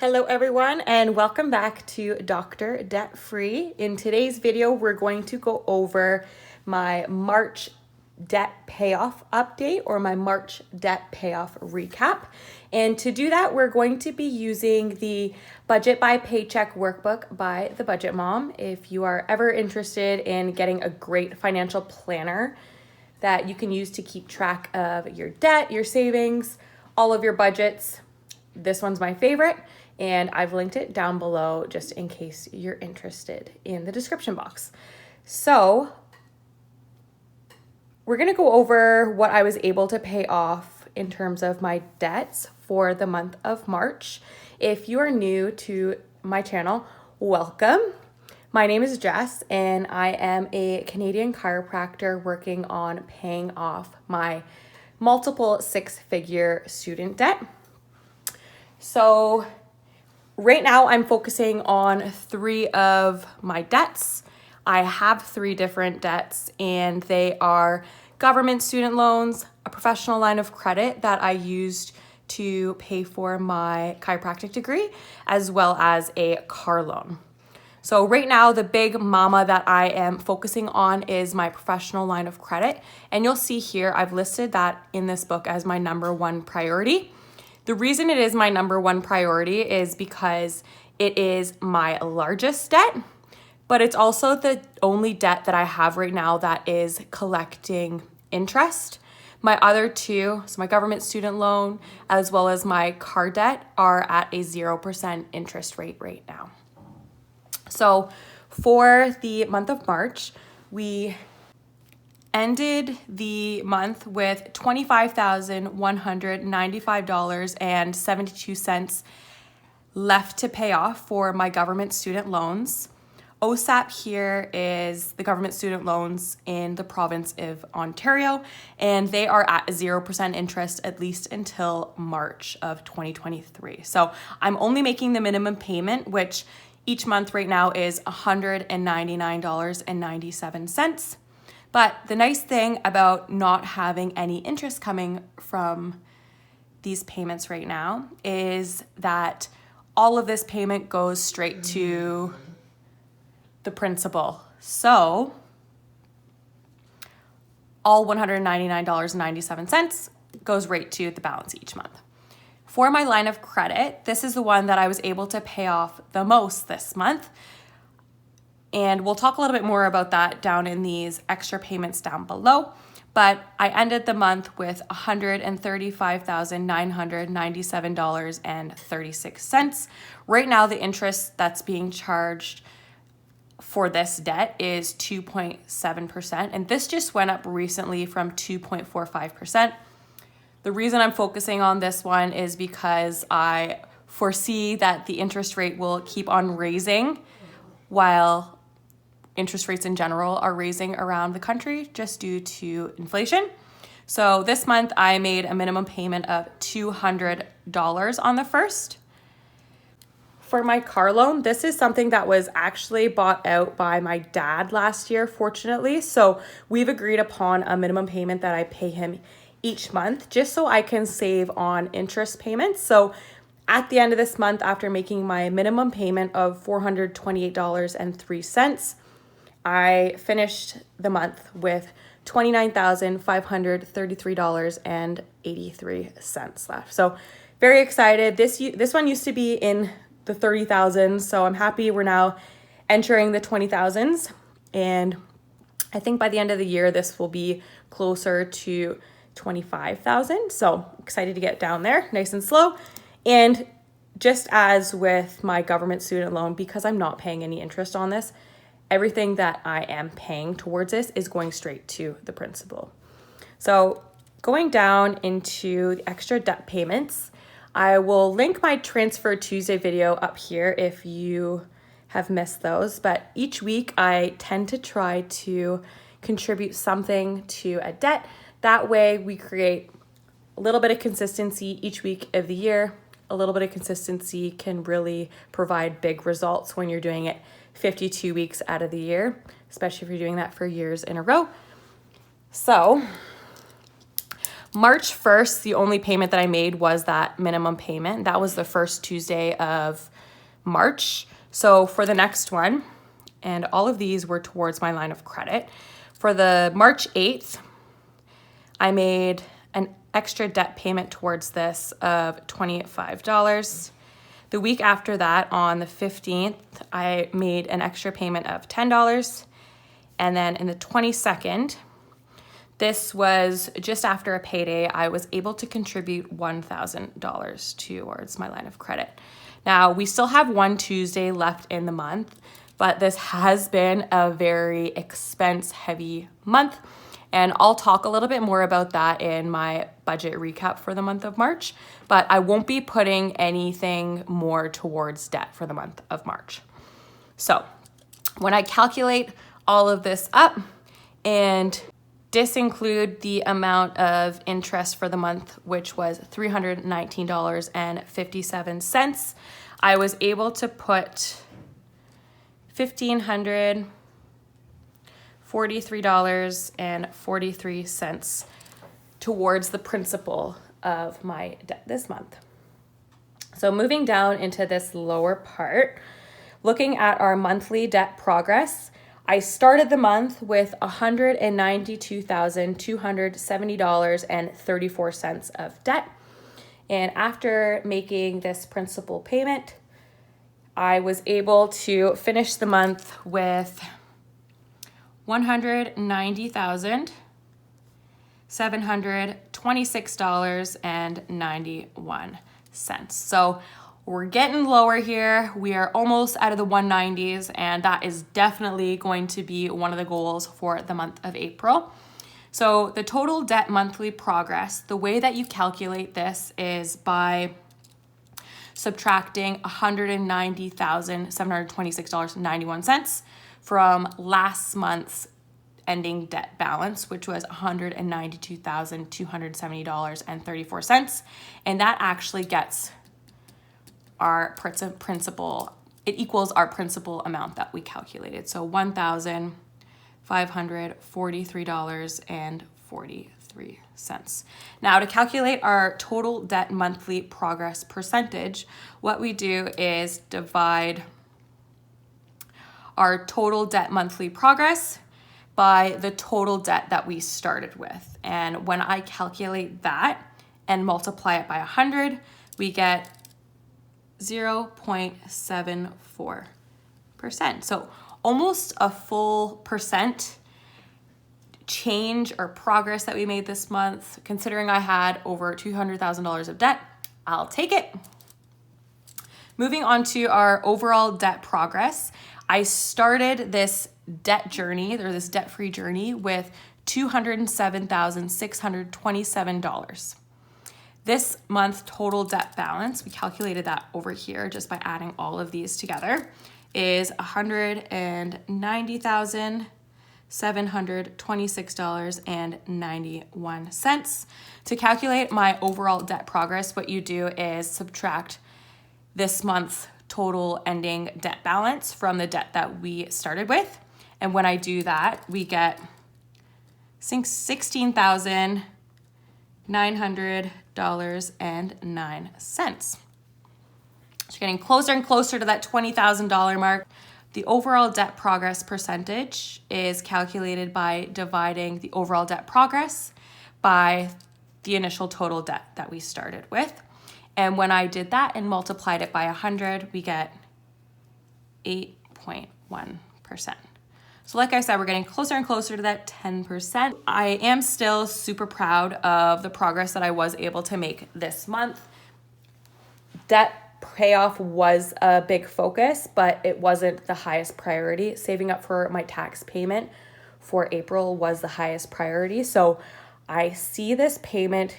Hello everyone and welcome back to Dr. Debt Free. In today's video, we're going to go over my March debt payoff update or my March debt payoff recap. And to do that, we're going to be using the Budget by Paycheck Workbook by the Budget Mom. If you are ever interested in getting a great financial planner that you can use to keep track of your debt, your savings, all of your budgets, this one's my favorite. And I've linked it down below just in case you're interested in the description box. So we're going to go over what I was able to pay off in terms of my debts for the month of March. If you are new to my channel, welcome. My name is Jess and I am a Canadian chiropractor working on paying off my multiple six-figure student debt. So right now, I'm focusing on three of my debts. I have three different debts, and they are government student loans, a professional line of credit that I used to pay for my chiropractic degree, as well as a car loan. So right now, the big mama that I am focusing on is my professional line of credit. And you'll see here, I've listed that in this book as my number one priority. The reason it is my number one priority is because it is my largest debt, but it's also the only debt that I have right now that is collecting interest. My other two, so my government student loan as well as my car debt, are at a 0% interest rate right now. So for the month of March, we ended the month with $25,195.72 left to pay off for my government student loans. OSAP here is the government student loans in the province of Ontario, and they are at 0% interest at least until March of 2023. So I'm only making the minimum payment, which each month right now is $199.97. But the nice thing about not having any interest coming from these payments right now is that all of this payment goes straight to the principal. So all $199.97 goes right to the balance each month. For my line of credit, this is the one that I was able to pay off the most this month. And we'll talk a little bit more about that down in these extra payments down below. But I ended the month with $135,997.36. Right now, the interest that's being charged for this debt is 2.7%. And this just went up recently from 2.45%. The reason I'm focusing on this one is because I foresee that the interest rate will keep on raising while interest rates in general are raising around the country just due to inflation. So this month I made a minimum payment of $200 on the first. For my car loan, this is something that was actually bought out by my dad last year, fortunately. So we've agreed upon a minimum payment that I pay him each month just so I can save on interest payments. So at the end of this month, after making my minimum payment of $428.03, I finished the month with $29,533.83 left. So very excited. This one used to be in the 30,000s, so I'm happy we're now entering the 20,000s. And I think by the end of the year, this will be closer to 25,000. So excited to get down there, nice and slow. And just as with my government student loan, because I'm not paying any interest on this, everything that I am paying towards this is going straight to the principal. So going down into the extra debt payments, I will link my Transfer Tuesday video up here if you have missed those. But each week I tend to try to contribute something to a debt. That way we create a little bit of consistency each week of the year. A little bit of consistency can really provide big results when you're doing it 52 weeks out of the year, especially if you're doing that for years in a row. So March 1st, the only payment that I made was that minimum payment. That was the first Tuesday of March. So for the next one, and all of these were towards my line of credit. For the March 8th, I made an extra debt payment towards this of $25. The week after that, on the 15th, I made an extra payment of $10. And then in the 22nd, this was just after a payday, I was able to contribute $1,000 towards my line of credit. Now, we still have one Tuesday left in the month, but this has been a very expense-heavy month, and I'll talk a little bit more about that in my budget recap for the month of March, but I won't be putting anything more towards debt for the month of March. So when I calculate all of this up and disinclude the amount of interest for the month, which was $319.57, I was able to put $1,543.43 towards the principal of my debt this month. So moving down into this lower part, looking at our monthly debt progress, I started the month with $192,270.34 of debt. And after making this principal payment, I was able to finish the month with $190,726.91. So we're getting lower here. We are almost out of the 190s, and that is definitely going to be one of the goals for the month of April. So the total debt monthly progress, the way that you calculate this is by subtracting $190,726.91 from last month's ending debt balance, which was $192,270.34. And that actually gets our principal, it equals our principal amount that we calculated. So $1,543.43. Now, to calculate our total debt monthly progress percentage, what we do is divide our total debt monthly progress by the total debt that we started with. And when I calculate that and multiply it by 100, we get 0.74%. So almost a full percent change or progress that we made this month. Considering I had over $200,000 of debt, I'll take it. Moving on to our overall debt progress, I started this debt journey, or this debt-free journey, with $207,627. This month total debt balance, we calculated that over here just by adding all of these together, is $190,726.91. To calculate my overall debt progress, what you do is subtract this month's total ending debt balance from the debt that we started with. And when I do that, we get $16,900.09. So getting closer and closer to that $20,000 mark. The overall debt progress percentage is calculated by dividing the overall debt progress by the initial total debt that we started with. And when I did that and multiplied it by 100, we get 8.1%. So like I said, we're getting closer and closer to that 10%. I am still super proud of the progress that I was able to make this month. Debt payoff was a big focus, but it wasn't the highest priority. Saving up for my tax payment for April was the highest priority. So I see this payment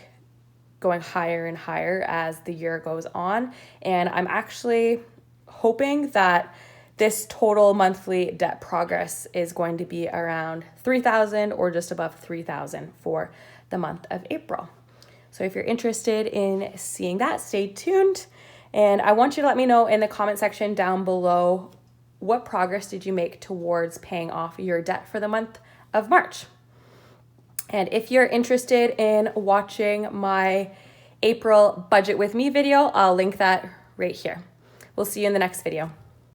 going higher and higher as the year goes on. And I'm actually hoping that this total monthly debt progress is going to be around $3,000 or just above $3,000 for the month of April. So if you're interested in seeing that, stay tuned. And I want you to let me know in the comment section down below, what progress did you make towards paying off your debt for the month of March? And if you're interested in watching my April budget with me video, I'll link that right here. We'll see you in the next video.